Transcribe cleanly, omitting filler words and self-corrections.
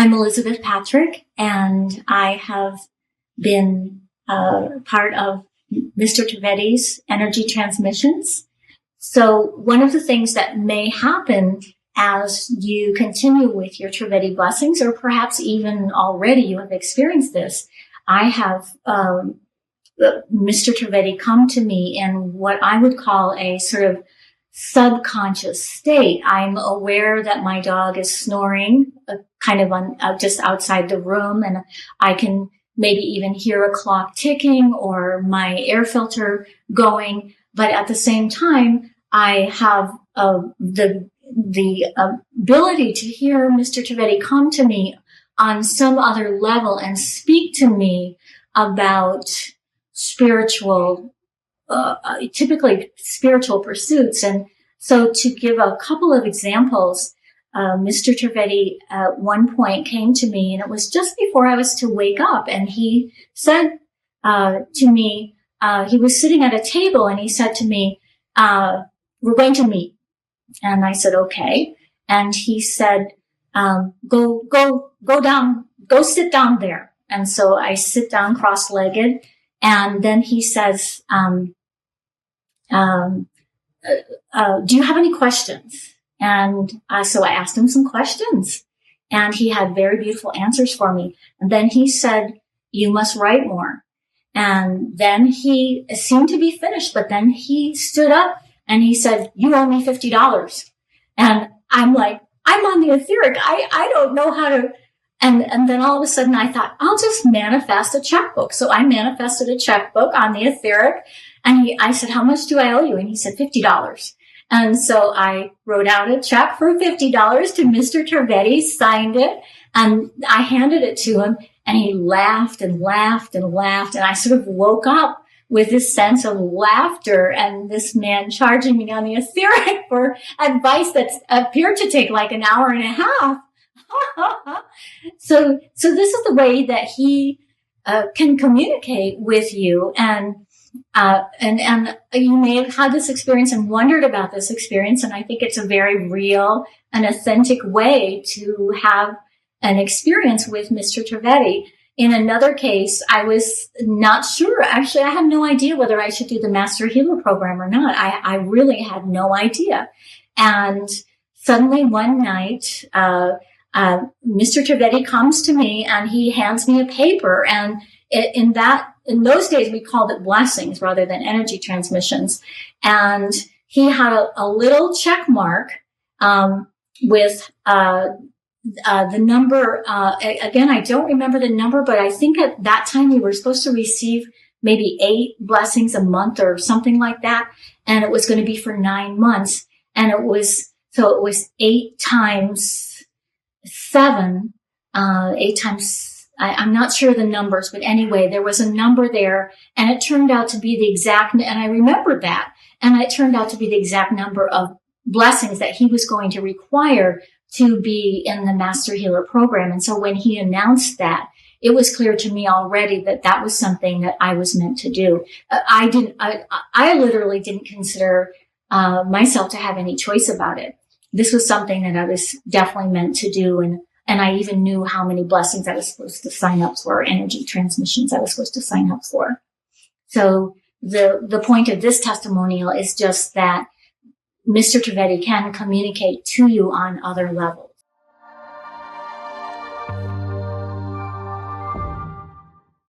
I'm Elizabeth Patrick, and I have been part of Mr. Trivedi's energy transmissions. So one of the things that may happen as you continue with your Trivedi blessings, or perhaps even already you have experienced this, I have Mr. Trivedi come to me in what I would call a sort of subconscious state. I'm aware that my dog is snoring kind of on just outside the room, and I can maybe even hear a clock ticking or my air filter going. But at the same time, I have the ability to hear Mr. Trivedi come to me on some other level and speak to me about spiritual, typically spiritual pursuits. And so to give a couple of examples, Mr. Trivedi at one point came to me, and it was just before I was to wake up, and he said to me, he was sitting at a table, and he said to me, we're going to meet. And I said, okay. And he said, go sit down there. And so I sit down cross-legged, and then he says, do you have any questions? And so I asked him some questions, and he had very beautiful answers for me. And then he said, you must write more. And then he seemed to be finished, but then he stood up and he said, you owe me $50. And I'm like, I'm on the etheric. I don't know how to. And then all of a sudden I thought, I'll just manifest a checkbook. So I manifested a checkbook on the etheric, and I said, how much do I owe you? And he said, $50. And so I wrote out a check for $50 to Mr. Trivedi, signed it, and I handed it to him, and he laughed and laughed and laughed. And I sort of woke up with this sense of laughter, and this man charging me on the etheric for advice that appeared to take like an hour and a half. So this is the way that he can communicate with you, and you may have had this experience and wondered about this experience, and I think it's a very real and authentic way to have an experience with Mr. Trivedi. In another case, I was not sure. Actually, I had no idea whether I should do the Master Healer program or not. I really had no idea. And suddenly one night, Mr. Trivedi comes to me and he hands me a paper. And in those days, we called it blessings rather than energy transmissions. And he had a little check mark with the number. Again, I don't remember the number, but I think at that time we were supposed to receive maybe 8 blessings a month or something like that. And it was going to be for 9 months. And it was 8 times 7, 8 times, I'm not sure the numbers, but anyway, there was a number there, and it turned out to be the exact, and I remembered that, and it turned out to be the exact number of blessings that he was going to require to be in the Master Healer program. And so when he announced that, it was clear to me already that that was something that I was meant to do. I literally didn't consider myself to have any choice about it. This was something that I was definitely meant to do. And I even knew how many blessings I was supposed to sign up for, energy transmissions I was supposed to sign up for. So the point of this testimonial is just that Mr. Trivedi can communicate to you on other levels.